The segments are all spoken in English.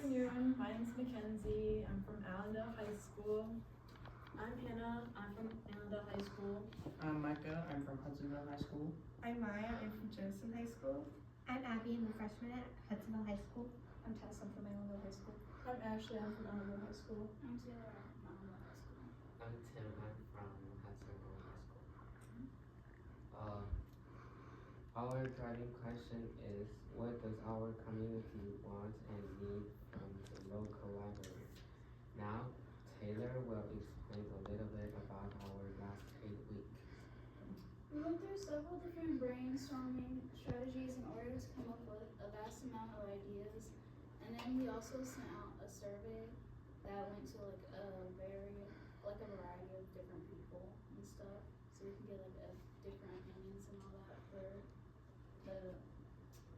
afternoon. My name's Mackenzie. I'm from Allendale High School. I'm Hannah. I'm from Allendale High School. I'm Micah. I'm from Hudsonville High School. I'm Maya. I'm from Jefferson High School. I'm Abby. I'm a freshman at Hudsonville High School. I'm Tess. I'm from Allendale High School. I'm Ashley. I'm from Allendale High School. I'm Taylor. I'm from Allendale High School. I'm Tim. I'm from Hudsonville High School. Our driving question is, what does our community want and need from the local library? Now, Taylor will explain a little bit about our last 8 weeks. We went through several different brainstorming strategies in order to come up with a vast amount of ideas. And then we also sent out a survey that went to like a variety of different people and stuff. So we can get like different opinions and all that for the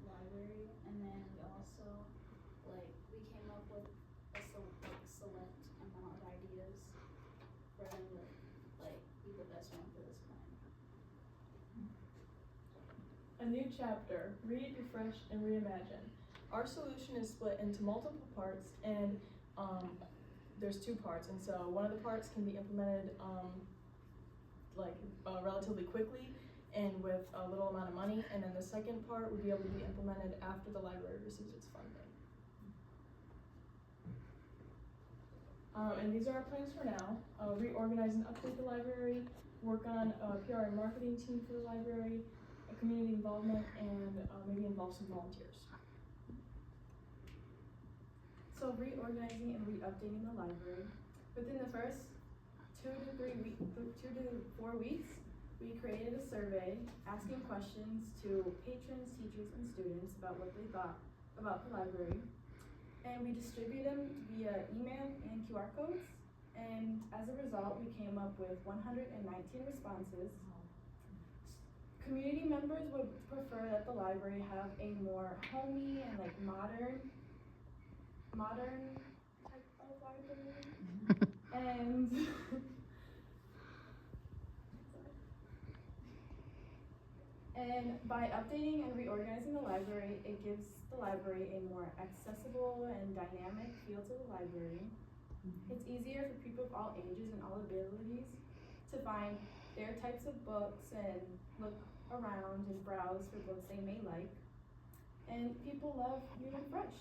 library. And then we also we came up with a select amount of ideas for them to be the best one for this plan. A new chapter. Read, refresh, and reimagine. Our solution is split into multiple parts, and there's 2 parts. And so one of the parts can be implemented relatively quickly and with a little amount of money, and then the second part would be able to be implemented after the library receives its funding. And these are our plans for now. Reorganize and update the library, work on a PR and marketing team for the library, a community involvement, and maybe involve some volunteers. So reorganizing and re-updating the library. Within the first 2 to 4 weeks, we created a survey asking questions to patrons, teachers, and students about what they thought about the library. And we distribute them via email and QR codes. And as a result, we came up with 119 responses. Community members would prefer that the library have a more homey and modern type of library. And by updating and reorganizing the library, it gives the library a more accessible and dynamic feel to the library. It's easier for people of all ages and all abilities to find their types of books and look around and browse for books they may like. And people love new and fresh.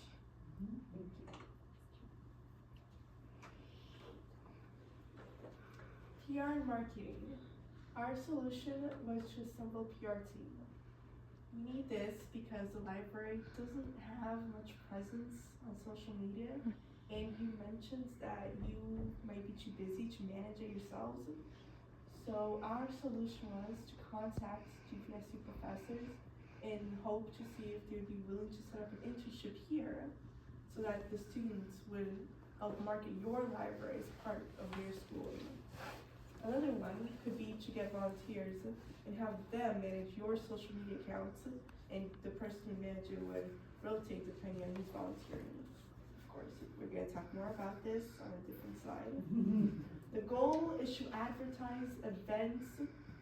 Thank you. PR and marketing. Our solution was to assemble a PR team. We need this because the library doesn't have much presence on social media, and you mentioned that you might be too busy to manage it yourselves. So our solution was to contact GPSU professors and hope to see if they'd be willing to set up an internship here so that the students would help market your library as part of their schooling. Another one could be to get volunteers and have them manage your social media accounts, and the person who manages it would rotate depending on who's volunteering. Of course, we're going to talk more about this on a different slide. The goal is to advertise events,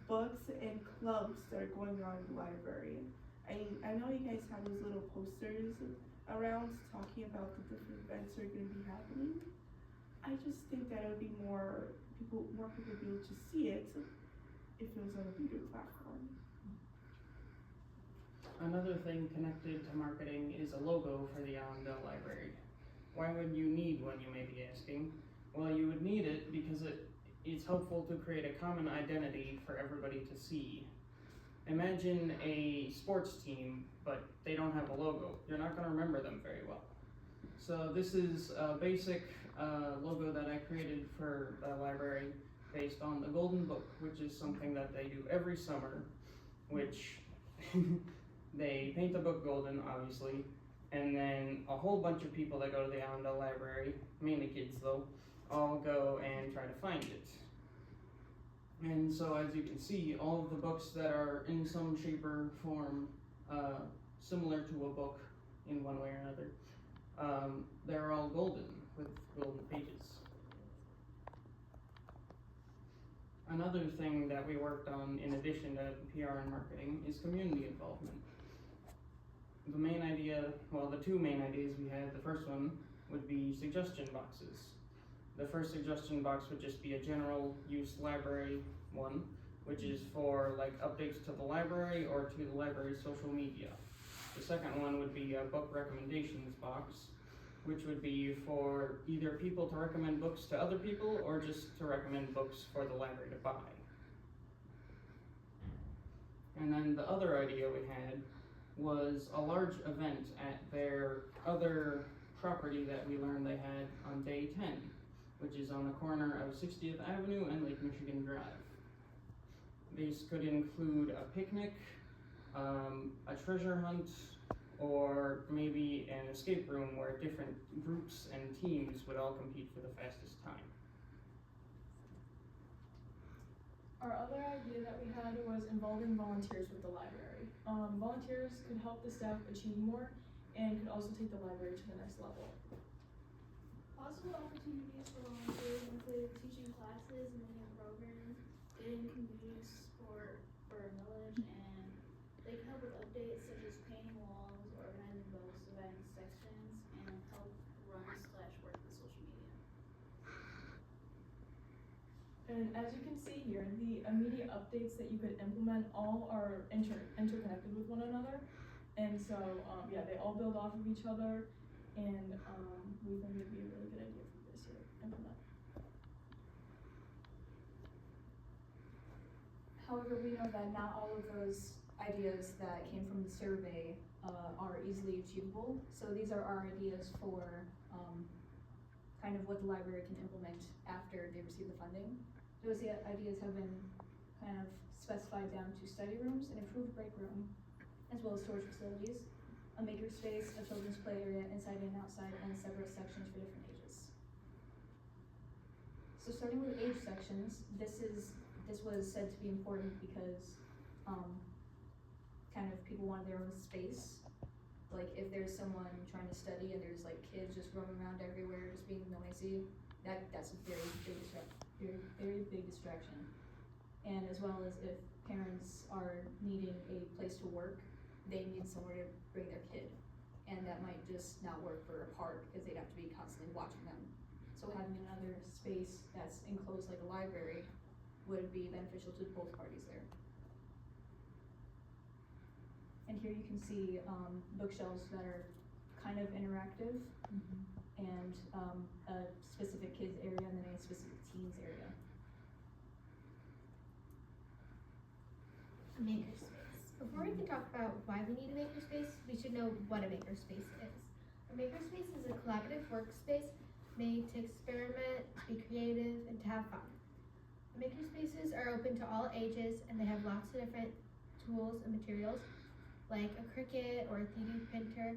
books, and clubs that are going on in the library. I know you guys have those little posters around talking about the different events that are going to be happening. I just think that it would be more people would be able to see it if it was on a bigger platform. Another thing connected to marketing is a logo for the Allendale Library. Why would you need one, you may be asking? Well, you would need it because it's helpful to create a common identity for everybody to see. Imagine a sports team, but they don't have a logo. You're not going to remember them very well. So this is a basic logo that I created for the library based on the Golden Book, which is something that they do every summer, which they paint the book golden, obviously, and then a whole bunch of people that go to the Allendale Library, mainly kids though, all go and try to find it. And so as you can see, all of the books that are in some shape or form similar to a book in one way or another, they're all golden with golden pages. Another thing that we worked on in addition to PR and marketing is community involvement. The main idea, well, the 2 main ideas we had, the first one would be suggestion boxes. The first suggestion box would just be a general use library one, which is for like updates to the library or to the library's social media. The second one would be a book recommendations box, which would be for either people to recommend books to other people or just to recommend books for the library to buy. And then the other idea we had was a large event at their other property that we learned they had on day 10, which is on the corner of 60th Avenue and Lake Michigan Drive. These could include a picnic, a treasure hunt, or maybe an escape room where different groups and teams would all compete for the fastest time. Our other idea that we had was involving volunteers with the library. Volunteers could help the staff achieve more and could also take the library to the next level. Possible opportunities for volunteers include teaching classes and leading programs, getting community support for a village, and they can help with updates such as painting walls, organizing books, dividing sections, and help run/work with social media. And as you can see here, the immediate updates that you could implement all are interconnected with one another. And so, yeah, they all build off of each other, and we think it'd be a really good idea for this year to implement. However, we know that not all of those ideas that came from the survey are easily achievable. So these are our ideas for kind of what the library can implement after they receive the funding. Those ideas have been kind of specified down to study rooms, an improved break room, as well as storage facilities, a makerspace, a children's play area inside and outside, and separate sections for different ages. So starting with age sections, this was said to be important because kind of people wanted their own space. Like if there's someone trying to study and there's like kids just roaming around everywhere, just being noisy, that's a very big distraction. And as well as if parents are needing a place to work, they need somewhere to bring their kid. And that might just not work for a park because they'd have to be constantly watching them. So having another space that's enclosed like a library would be beneficial to both parties there. And here you can see bookshelves that are kind of interactive, and a specific kids area and then a specific teens area. A makerspace. Before we can talk about why we need a makerspace, we should know what a makerspace is. A makerspace is a collaborative workspace made to experiment, to be creative, and to have fun. Makerspaces are open to all ages, and they have lots of different tools and materials, like a Cricut or a 3D printer,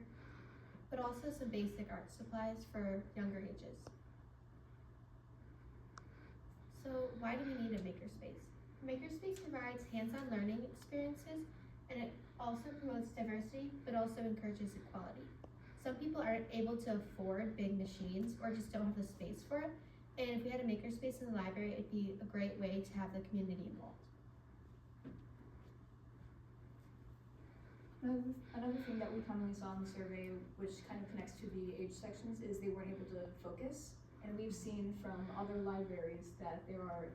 but also some basic art supplies for younger ages. So why do we need a makerspace? A makerspace provides hands-on learning experiences, and it also promotes diversity, but also encourages equality. Some people aren't able to afford big machines or just don't have the space for it, and if we had a makerspace in the library, it'd be a great way to have the community involved. Another thing that we commonly saw in the survey, which kind of connects to the age sections, is they weren't able to focus. And we've seen from other libraries that there are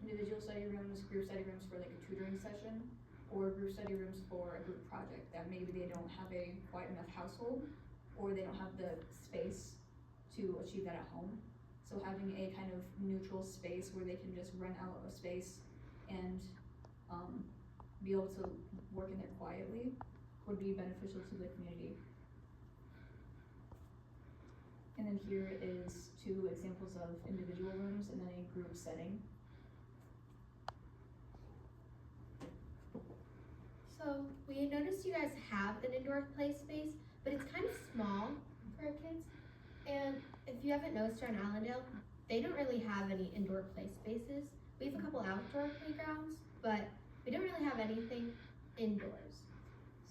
individual study rooms, group study rooms for like a tutoring session, or group study rooms for a group project that maybe they don't have a quite enough household, or they don't have the space to achieve that at home. So having a kind of neutral space where they can just rent out a space and be able to work in there quietly would be beneficial to the community. And then here is 2 examples of individual rooms and then a group setting. So we noticed you guys have an indoor play space, but it's kind of small for kids. And if you haven't noticed around Allendale, they don't really have any indoor play spaces. We have a couple outdoor playgrounds, but we don't really have anything indoors.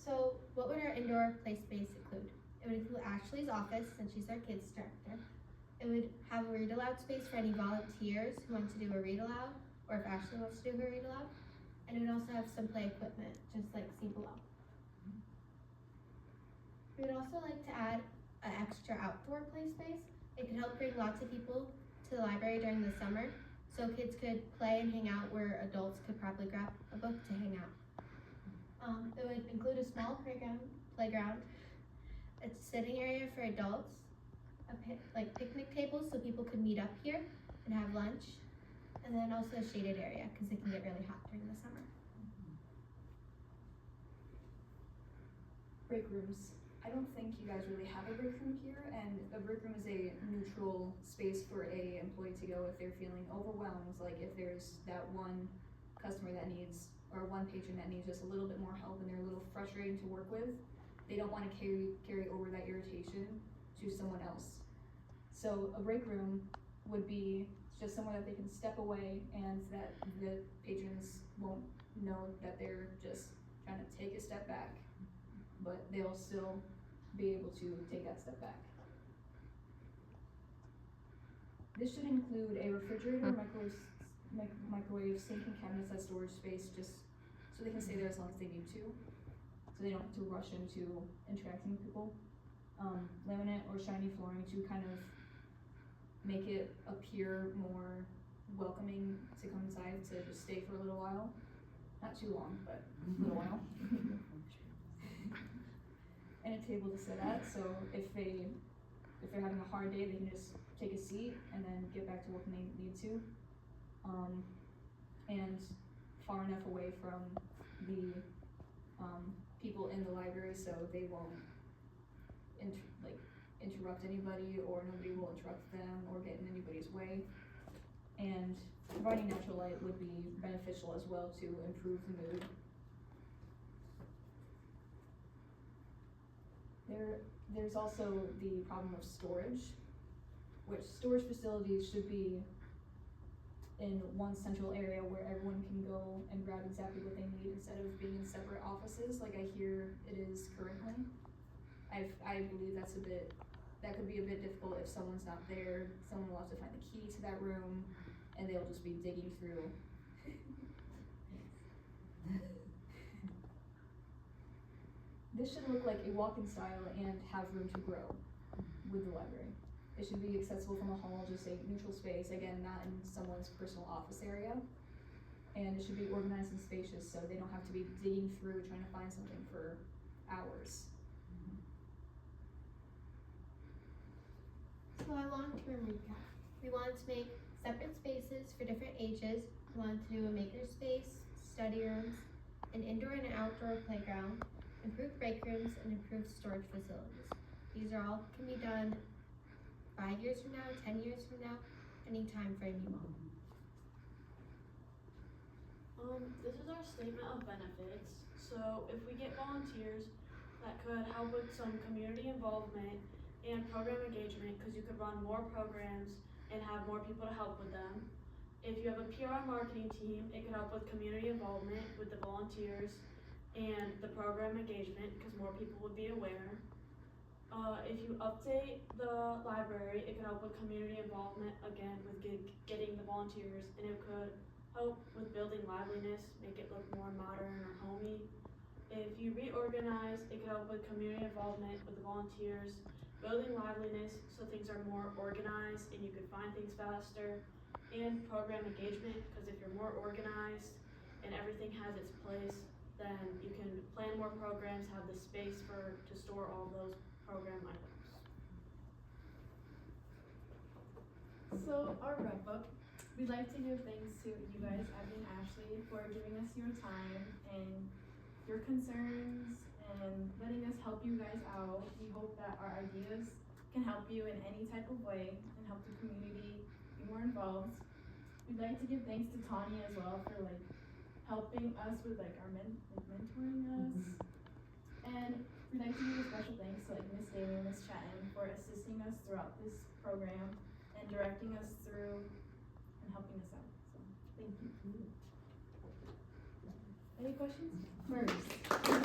So what would our indoor play space include? It would include Ashley's office, since she's our kids director. It would have a read aloud space for any volunteers who want to do a read aloud, or if Ashley wants to do her read aloud. And it would also have some play equipment, just like see below. We would also like to add an extra outdoor play space. It could help bring lots of people to the library during the summer, so kids could play and hang out where adults could probably grab a book to hang out. It would include a small playground, a sitting area for adults, like picnic tables so people could meet up here and have lunch, and then also a shaded area because it can get really hot during the summer. Break rooms. I don't think you guys really have a break room here, and a break room is a neutral space for a employee to go if they're feeling overwhelmed, like if there's that one customer that needs, or one patron that needs just a little bit more help and they're a little frustrating to work with. They don't want to carry over that irritation to someone else. So a break room would be just somewhere that they can step away and that the patrons won't know that they're just trying to take a step back, but they'll still be able to take that step back. This should include a refrigerator, microwave, sink, and cabinets as storage space, just so they can stay there as long as they need to, so they don't have to rush into interacting with people. Laminate or shiny flooring to kind of make it appear more welcoming to come inside, to just stay for a little while. Not too long, but a little while. And a table to sit at, so if they're having a hard day, they can just take a seat and then get back to work when they need to. And far enough away from the people in the library so they won't interrupt anybody, or nobody will interrupt them or get in anybody's way. And providing natural light would be beneficial as well to improve the mood. There's also the problem of storage, which storage facilities should be in one central area where everyone can go and grab exactly what they need instead of being in separate offices like I hear it is currently. I believe that could be a bit difficult if someone's not there. Someone will have to find the key to that room and they'll just be digging through. This should look like a walk-in style and have room to grow with the library. It should be accessible from a hall, just a neutral space, again, not in someone's personal office area. And it should be organized and spacious so they don't have to be digging through trying to find something for hours. So a long-term recap. We wanted to make separate spaces for different ages. We wanted to do a makerspace, study rooms, an indoor and outdoor playground, improved break rooms, and improved storage facilities. These are all can be done 5 years from now, 10 years from now, any time frame you want. This is our statement of benefits. So if we get volunteers, that could help with some community involvement and program engagement, because you could run more programs and have more people to help with them. If you have a PR marketing team, it could help with community involvement with the volunteers and the program engagement, because more people would be aware. If you update the library, it could help with community involvement, again, with getting the volunteers, and it could help with building liveliness, make it look more modern or homey. If you reorganize, it could help with community involvement with the volunteers, building liveliness so things are more organized and you can find things faster, and program engagement, because if you're more organized and everything has its place, then you can plan more programs, have the space to store all those program items. So our wrap up, we'd like to give thanks to you guys, Abby and Ashley, for giving us your time and your concerns and letting us help you guys out. We hope that our ideas can help you in any type of way and help the community be more involved. We'd like to give thanks to Tanya as well for helping us with our mentoring us. And we'd like to give a special thanks to Miss Daly and Miss Chatton for assisting us throughout this program and directing us through and helping us out. So thank you. Any questions? First,